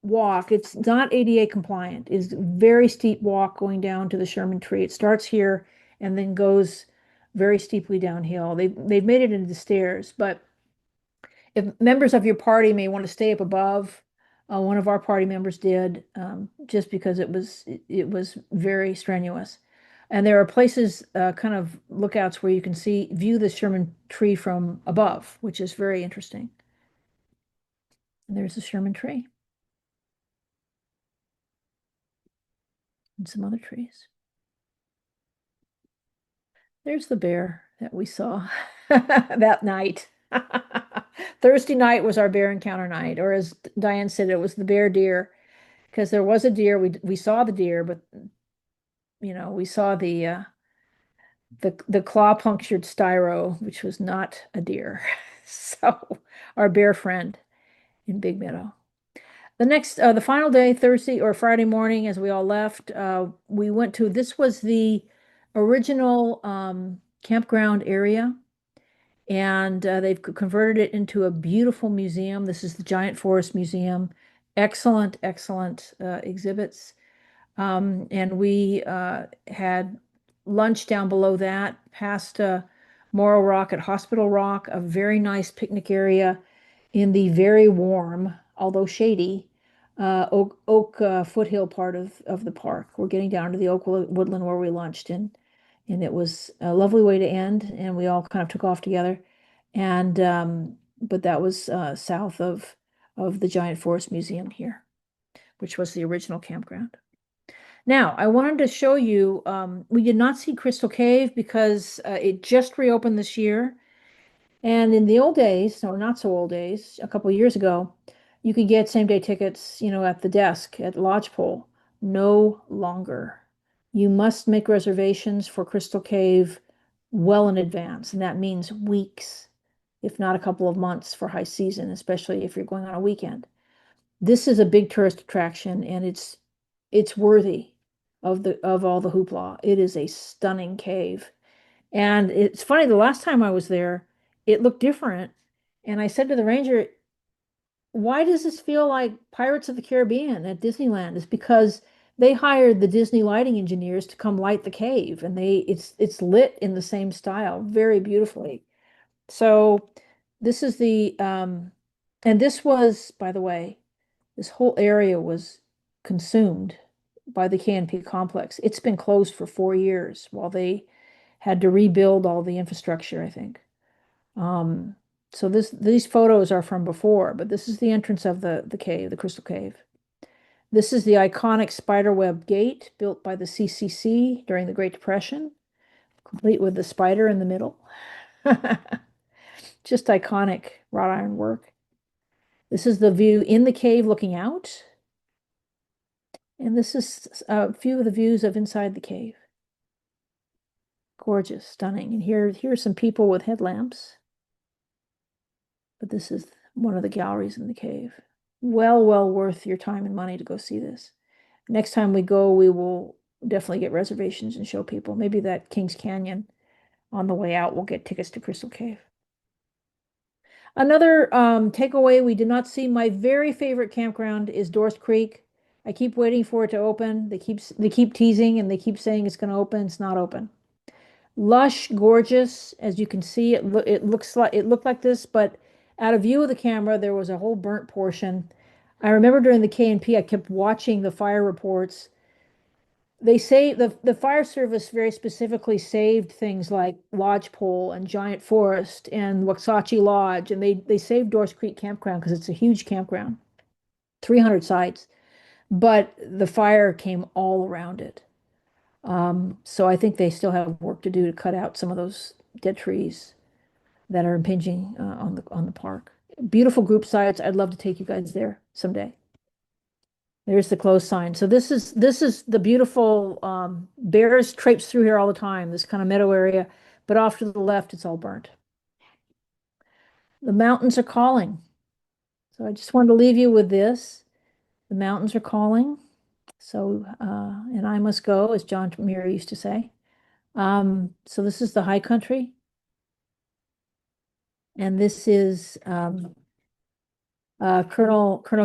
walk. It's not ADA compliant. It's a very steep walk going down to the Sherman Tree. It starts here and then goes very steeply downhill. They've made it into stairs, but if members of your party may want to stay up above, one of our party members did, just because it was very strenuous. And there are places, kind of lookouts where you can view the Sherman Tree from above, which is very interesting. And there's the Sherman Tree. And some other trees. There's the bear that we saw that night. Thursday night was our bear encounter night, or as Diane said, it was the bear deer, because there was a deer. We saw the deer, but we saw the claw punctured styro, which was not a deer. So our bear friend in Big Meadow. The final day, Thursday or Friday morning, as we all left, we went to, this was the original campground area, and they've converted it into a beautiful museum. This is the Giant Forest Museum. Excellent, excellent exhibits. And we had lunch down below that, past Morrow Rock at Hospital Rock, a very nice picnic area in the very warm, although shady, oak foothill part of the park. We're getting down to the oak woodland where we lunched, and it was a lovely way to end, and we all kind of took off together. And but that was south of the Giant Forest Museum here, which was the original campground. Now, I wanted to show you, we did not see Crystal Cave because it just reopened this year. And in the old days, or not so old days, a couple of years ago, you could get same day tickets, at the desk at Lodgepole. No longer. You must make reservations for Crystal Cave well in advance, and that means weeks, if not a couple of months for high season, especially if you're going on a weekend. This is a big tourist attraction, and it's worthy of all the hoopla. It is a stunning cave. And it's funny, the last time I was there, it looked different. And I said to the ranger, why does this feel like Pirates of the Caribbean at Disneyland? It's because They hired the Disney lighting engineers to come light the cave, and it's lit in the same style, very beautifully. So this is and this was, by the way, this whole area was consumed by the KNP complex. It's been closed for 4 years while they had to rebuild all the infrastructure, I think. Um, so these photos are from before, but this is the entrance of the cave, the Crystal Cave. This is the iconic spiderweb gate built by the CCC during the Great Depression, complete with the spider in the middle. Just iconic wrought iron work. This is the view in the cave looking out. And this is a few of the views of inside the cave. Gorgeous, stunning. And here's some people with headlamps. But this is one of the galleries in the cave. Well worth your time and money to go see this. Next time we go, we will definitely get reservations and show people. Maybe that Kings Canyon on the way out, we'll get tickets to Crystal Cave. Another takeaway we did not see. My very favorite campground is Dorst Creek. I keep waiting for it to open. They keep teasing and they keep saying it's going to open. It's not open. Lush, gorgeous, as you can see. It looked like this, but out of view of the camera, there was a whole burnt portion. I remember during the KNP, I kept watching the fire reports. They say the fire service very specifically saved things like Lodgepole and Giant Forest and Waxahachie Lodge, and they saved Dorse Creek Campground because it's a huge campground, 300 sites, but the fire came all around it. So I think they still have work to do to cut out some of those dead trees that are impinging on the park. Beautiful group sites. I'd love to take you guys there someday. There's the close sign. So this is the beautiful bears traipse through here all the time, this kind of meadow area, but off to the left, it's all burnt. The mountains are calling. So I just wanted to leave you with this. The mountains are calling. So, and I must go, as John Muir used to say. So this is the high country. And this is Colonel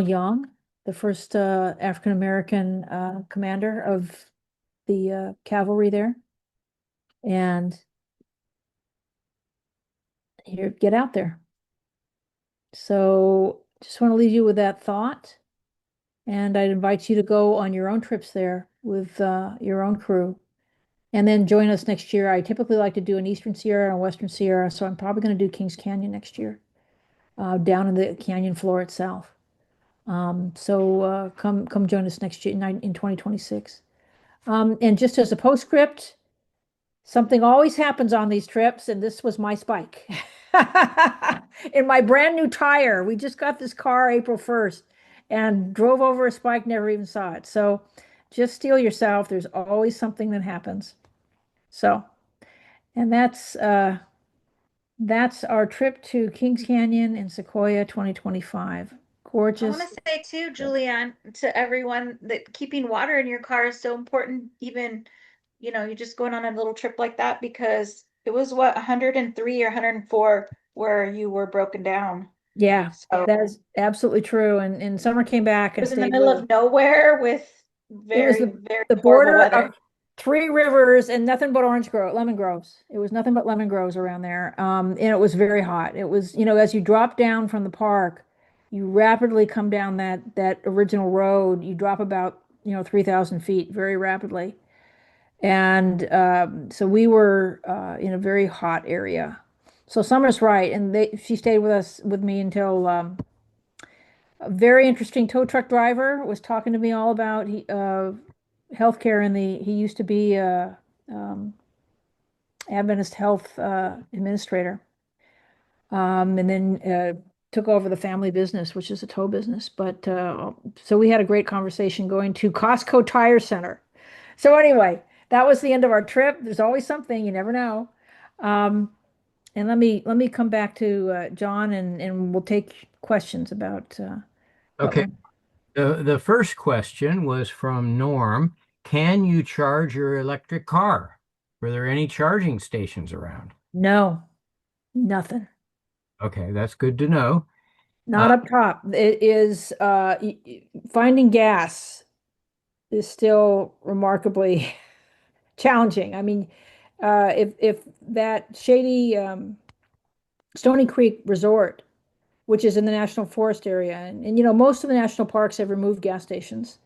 Young, the first African American commander of the cavalry there. And here, get out there. So just want to leave you with that thought. And I'd invite you to go on your own trips there with your own crew. And then join us next year. I typically like to do an Eastern Sierra and Western Sierra, so I'm probably going to do Kings Canyon next year, down in the canyon floor itself. So come join us next year in 2026. And just as a postscript, something always happens on these trips, and this was my spike. In my brand new tire. We just got this car April 1st and drove over a spike, never even saw it. So just steel yourself. There's always something that happens. So, and that's our trip to Kings Canyon and Sequoia 2025. I want Gorgeous. to say too, Julianne, to everyone that keeping water in your car is so important, even, you're just going on a little trip like that because it was what, 103 or 104 where you were broken down. Yeah, So that is absolutely true. And Summer came back it and was in the stayed middle with us. of nowhere with It was very, very the horrible border weather. of three rivers and nothing but lemon groves. It was nothing but lemon groves around there. And it was very hot. It was, as you drop down from the park, you rapidly come down that original road. You drop about, 3,000 feet very rapidly. And so we were in a very hot area. So Summer's right, and she stayed with me until a very interesting tow truck driver was talking to me all about healthcare he used to be a Adventist health administrator, and then took over the family business, which is a tow business. But so we had a great conversation going to Costco Tire Center. So anyway, that was the end of our trip. There's always something, you never know. Um, and let me come back to John, and we'll take questions about what Okay. went. The first question was from Norm. Can you charge your electric car? Were there any charging stations around? No, nothing. Okay, that's good to know. Uh, Not up top. It is finding gas. is still remarkably challenging. I mean, if that shady Stony Creek Resort, which is in the national forest area, and you know most of the national parks have removed gas stations,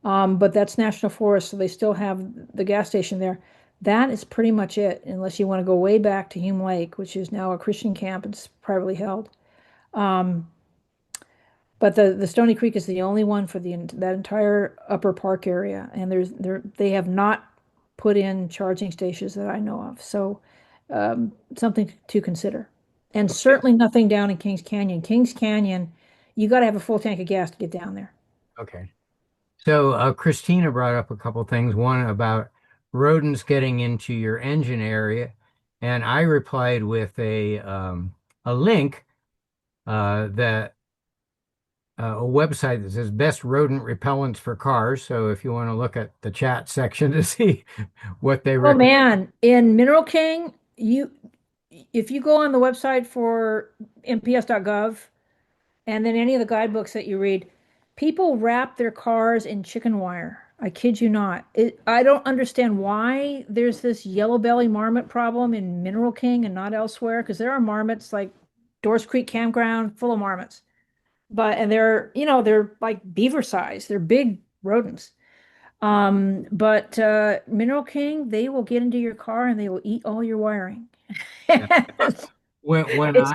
but that's national forest, so they still have the gas station there. That is pretty much it, unless you want to go way back to Hume Lake, which is now a Christian camp. It's privately held. Um, but the Stony Creek is the only one for that entire upper park area, and they have not put in charging stations that I know of. So something to consider. And Okay. certainly nothing down in Kings Canyon. Kings Canyon, you got to have a full tank of gas to get down there. Okay. So Christina brought up a couple things. One about rodents getting into your engine area, and I replied with a link that a website that says best rodent repellents for cars. So if you want to look at the chat section to see what they Oh recommend. man, in Mineral King, if you go on the website for mps.gov and then any of the guidebooks that you read, people wrap their cars in chicken wire. I kid you not. I don't understand why there's this yellow belly marmot problem in Mineral King and not elsewhere, because there are marmots like Doors Creek Campground full of marmots. But and they're, you know, they're like beaver size. They're big rodents. But Mineral King, they will get into your car and they will eat all your wiring. It's, When it's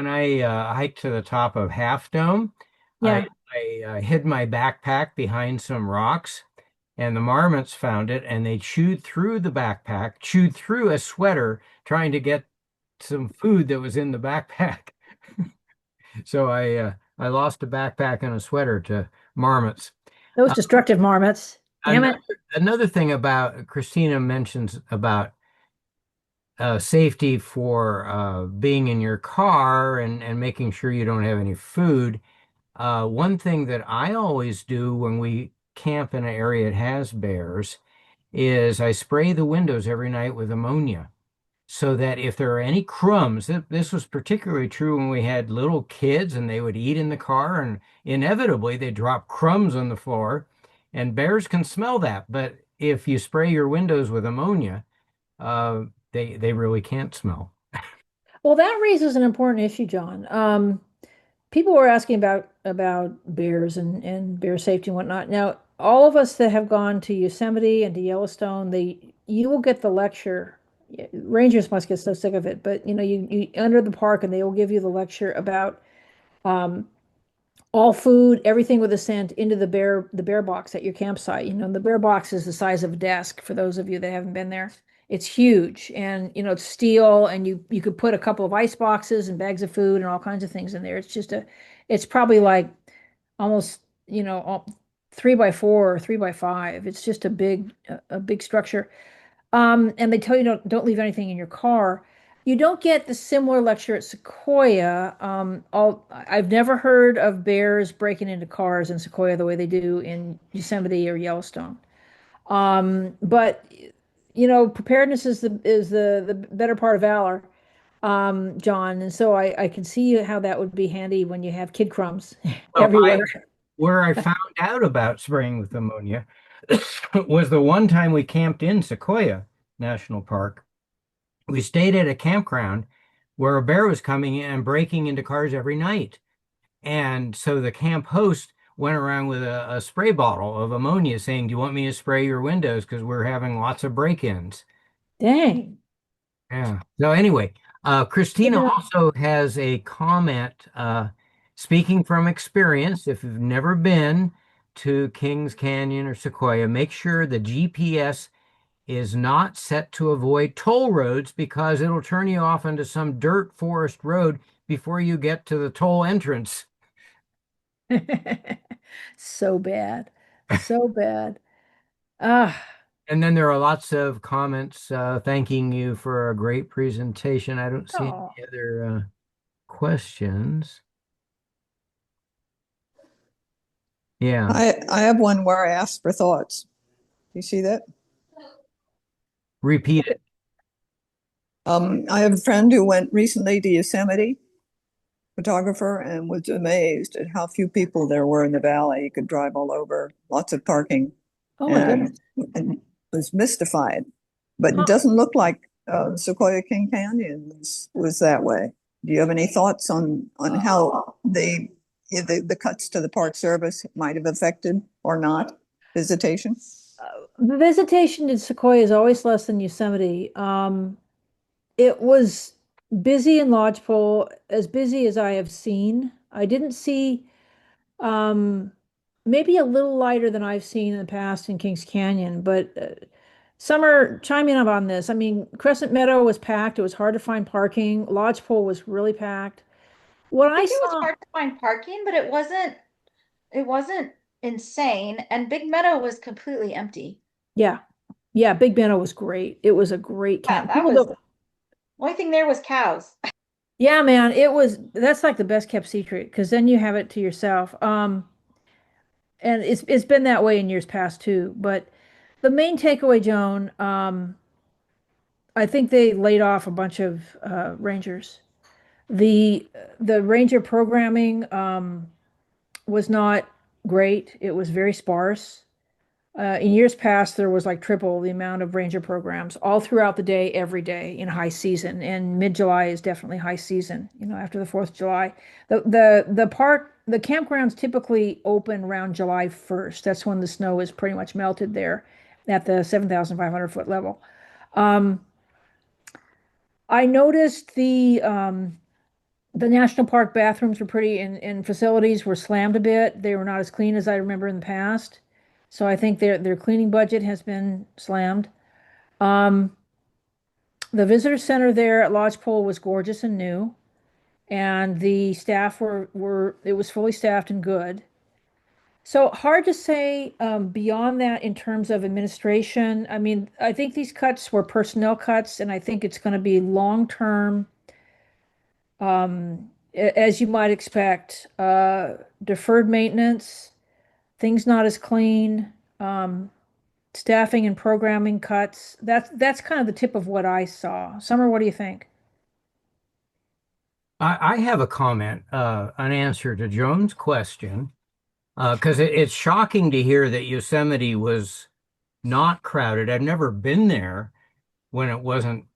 I hiked to the top of Half Dome, I yeah. hid my backpack behind some rocks, and the marmots found it, and they chewed through the backpack, chewed through a sweater, trying to get some food that was in the backpack. So I lost a backpack and a sweater to marmots. Those Uh, destructive marmots. Damn another it. another thing about Christina mentions about safety for being in your car and making sure you don't have any food. One thing that I always do when we camp in an area that has bears is I spray the windows every night with ammonia so that if there are any crumbs, this was particularly true when we had little kids and they would eat in the car and inevitably they drop crumbs on the floor and bears can smell that. But if you spray your windows with ammonia, uh, they really can't smell. Well, that raises an important issue, John. People were asking about bears and bear safety and whatnot. Now, all of us that have gone to Yosemite and to Yellowstone, you will get the lecture. Rangers must get so sick of it, but you know, you enter the park and they will give you the lecture about um, all food, everything with a scent into the bear box at your campsite. You know, the bear box is the size of a desk for those of you that haven't been there. It's huge and you know it's steel and you could put a couple of ice boxes and bags of food and all kinds of things in there. It's probably like almost, you know, 3 by 4 or 3 by 5. It's just a big structure. And they tell you don't leave anything in your car. You don't get the similar lecture at Sequoia. I've never heard of bears breaking into cars in Sequoia the way they do in Yosemite or Yellowstone. But you know, preparedness is the better part of valor, John. And so I can see how that would be handy when you have kid crumbs Well, everywhere. where I found out about spraying with ammonia was the one time we camped in Sequoia National Park. We stayed at a campground where a bear was coming in and breaking into cars every night. And so the camp host went around with a spray bottle of ammonia saying, "Do you want me to spray your windows? Because we're having lots of break-ins." Dang. Yeah. So anyway, Good Christina to know. also has a comment, speaking from experience, if you've never been to Kings Canyon or Sequoia, make sure the GPS is not set to avoid toll roads because it'll turn you off into some dirt forest road before you get to the toll entrance. So bad. So bad. Ah, And then there are lots of comments thanking you for a great presentation. I don't see oh. any other questions. Yeah, I have one where I ask for thoughts. You see that? repeat it. I have a friend who went recently to Yosemite, photographer, and was amazed at how few people there were in the valley. You could drive all over, lots of parking. Oh my goodness. and was mystified. But it Huh. doesn't look like Sequoia King Canyon was that way. Do you have any thoughts on how the cuts to the Park Service might have affected or not visitation? The visitation in Sequoia is always less than Yosemite. It was busy in Lodgepole, as busy as I have seen. I didn't see um, maybe a little lighter than I've seen in the past in Kings Canyon, but Summer, chime in on this. I mean, Crescent Meadow was packed. It was hard to find parking. Lodgepole was really packed. What I I think it was saw, hard to find parking, but it wasn't insane. And Big Meadow was completely empty. yeah, yeah, Big Benno was great. It was a great Yeah, camp. that People was don't, only thing there was cows. yeah, man, that's like the best kept secret because then you have it to yourself. And it's been that way in years past too. But the main takeaway, Joan, I think they laid off a bunch of rangers. The the ranger programming was not great. It was very sparse. In years past, there was like triple the amount of ranger programs all throughout the day, every day in high season. And mid-July is definitely high season, after the 4th of July. The campgrounds typically open around July 1st. That's when the snow is pretty much melted there at the 7,500 foot level. Um, I noticed the national park bathrooms were pretty and facilities were slammed a bit. They were not as clean as I remember in the past. So I think their cleaning budget has been slammed. Um, the visitor center there at Lodgepole was gorgeous and new, and the staff were it was fully staffed and good. So hard to say beyond that in terms of administration. I mean, I think these cuts were personnel cuts, and I think it's going to be long-term as you might expect, deferred maintenance, things not as clean, um, staffing and programming cuts. That's kind of the tip of what I saw. Summer, what do you think? I have a comment, an answer to Joan's question, because it's shocking to hear that Yosemite was not crowded. I've never been there when it wasn't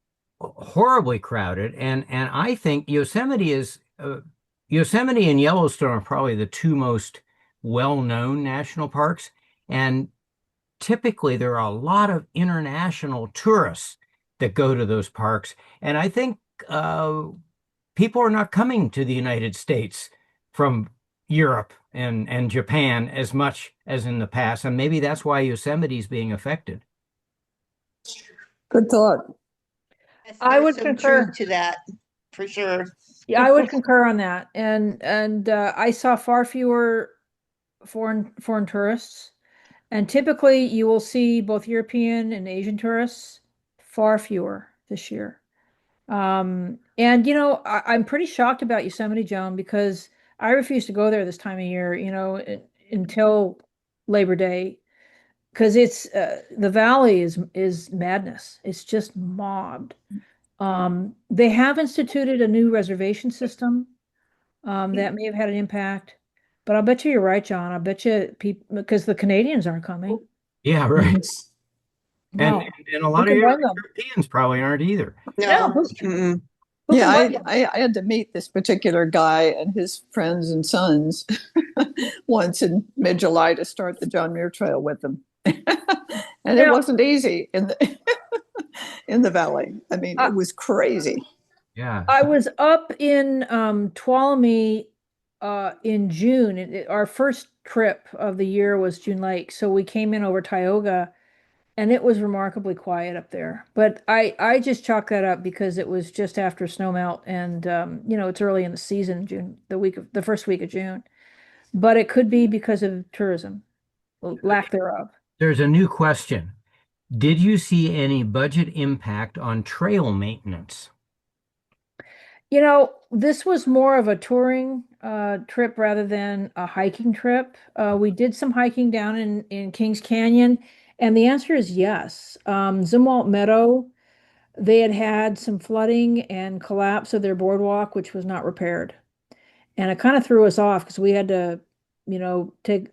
horribly crowded, and I think Yosemite and Yellowstone are probably the two most well-known national parks, and typically there are a lot of international tourists that go to those parks, and I think uh, people are not coming to the United States from Europe and Japan as much as in the past, and maybe that's why Yosemite is being affected. Good thought. Yes, I there's would some truth concur. to that, for sure. Yeah, I would concur on that. And I saw far fewer foreign tourists. And typically you will see both European and Asian tourists, far fewer this year. And I'm pretty shocked about Yosemite, Joan, because I refuse to go there this time of year, until Labor Day, because it's the valley is madness. It's just mobbed. They have instituted a new reservation system, that may have had an impact, but I'll bet you you're right, John. I bet you people because the Canadians aren't coming. Yeah, right. And No, and a who lot of can blame them? Europeans probably aren't either. No, No. Mm-mm. who Yeah, can blame them? I had to meet this particular guy and his friends and sons once in mid-July to start the John Muir Trail with them. And it Now, wasn't easy in the in the valley. I mean, I, it was crazy. Yeah. I was up in Tuolumne in June. Our first trip of the year was June Lake, so we came in over Tioga, and it was remarkably quiet up there. But I just chalk that up because it was just after snowmelt, and it's early in the season, June, the first week of June. But it could be because of tourism, lack thereof. There's a new question. Did you see any budget impact on trail maintenance? This was more of a touring trip rather than a hiking trip. We did some hiking down in Kings Canyon, and the answer is yes. Zumwalt Meadow, they had some flooding and collapse of their boardwalk, which was not repaired. And it kind of threw us off because we had to take,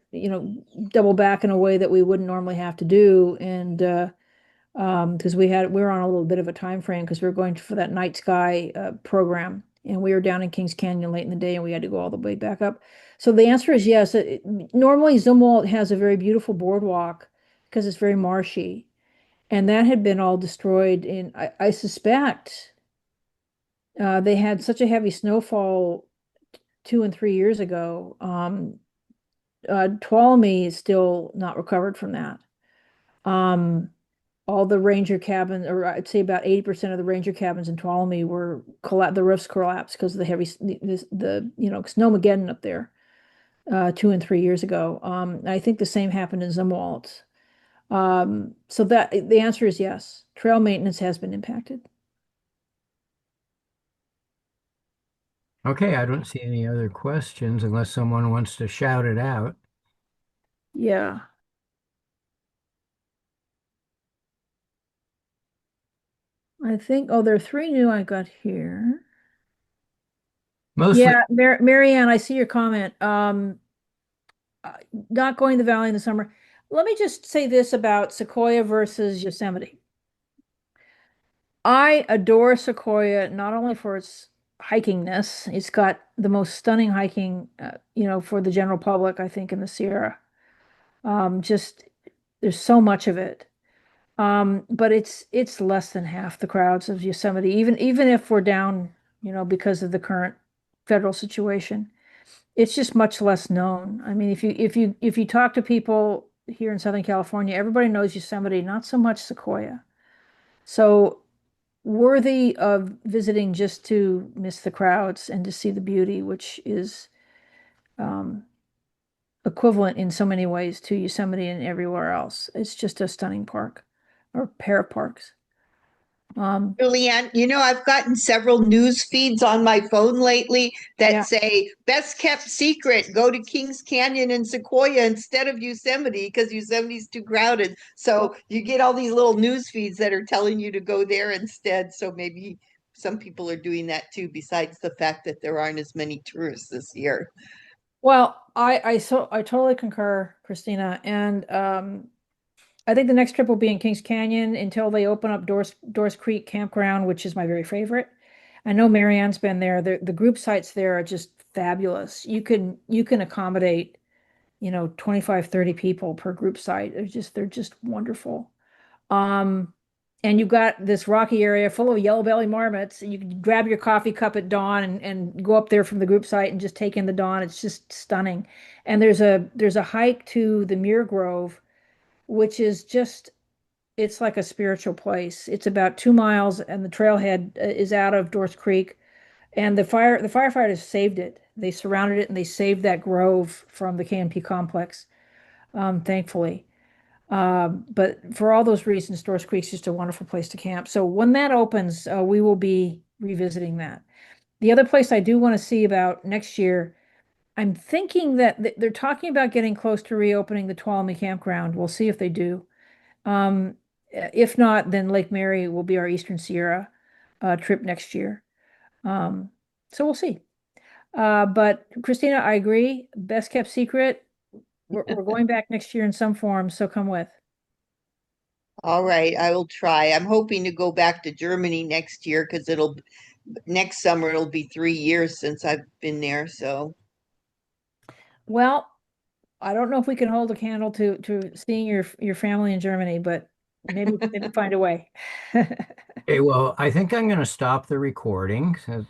double back in a way that we wouldn't normally have to do. And because we were on a little bit of a time frame because we were going for that night sky program, and we were down in Kings Canyon late in the day, and we had to go all the way back up. So the answer is yes. Normally, Zumwalt has a very beautiful boardwalk because it's very marshy, and that had been all destroyed. In I suspect they had such a heavy snowfall 2 and 3 years ago. Tuolumne is still not recovered from that. Um, all the ranger cabins, or I'd say about 80% of the ranger cabins in Tuolumne were the roofs collapsed because of the heavy, snowmageddon up there 2 and 3 years ago. I think the same happened in Zumwalt. So that the answer is yes. Trail maintenance has been impacted. Okay, I don't see any other questions unless someone wants to shout it out. Yeah. I think, there are three new I got here. Mostly, Yeah, Marianne, I see your comment. Not going to the valley in the summer. Let me just say this about Sequoia versus Yosemite. I adore Sequoia not only for its hikingness, it's got the most stunning hiking, for the general public, I think, in the Sierra. Just there's so much of it. But it's less than half the crowds of Yosemite, even if we're down, because of the current federal situation. It's just much less known. I mean, if you talk to people here in Southern California, everybody knows Yosemite, not so much Sequoia. So worthy of visiting just to miss the crowds and to see the beauty, which is um, equivalent in so many ways to Yosemite and everywhere else. It's just a stunning park or pair of parks. Julianne, I've gotten several news feeds on my phone lately that Yeah. say best kept secret, go to Kings Canyon and Sequoia instead of Yosemite because Yosemite's too crowded. So you get all these little news feeds that are telling you to go there instead. So maybe some people are doing that too, besides the fact that there aren't as many tourists this year. Well, I totally concur, Christina. And I think the next trip will be in Kings Canyon until they open up Doris Creek Campground, which is my very favorite. I know Marianne's been there. The group sites there are just fabulous. You can accommodate, 25, 30 people per group site. They're just wonderful. Um, and you've got this rocky area full of yellow belly marmots. You can grab your coffee cup at dawn and go up there from the group site and just take in the dawn. It's just stunning. And there's a hike to the Muir Grove, which is just it's like a spiritual place. It's about 2 miles, and the trailhead is out of Doris Creek. And the firefighters saved it. They surrounded it and they saved that grove from the KNP complex, thankfully. But for all those reasons, Doris Creek's just a wonderful place to camp. So when that opens, we will be revisiting that. The other place I do want to see about next year, I'm thinking that they're talking about getting close to reopening the Tuolumne campground. We'll see if they do. If not, then Lake Mary will be our Eastern Sierra trip next year. So we'll see. But Christina, I agree. Best kept secret. We're going back next year in some form, so come with. All right, I will try. I'm hoping to go back to Germany next year because next summer it'll be 3 years since I've been there. So Well, I don't know if we can hold a candle to seeing your family in Germany, but maybe find a way. okay, well, I think I'm going to stop the recording since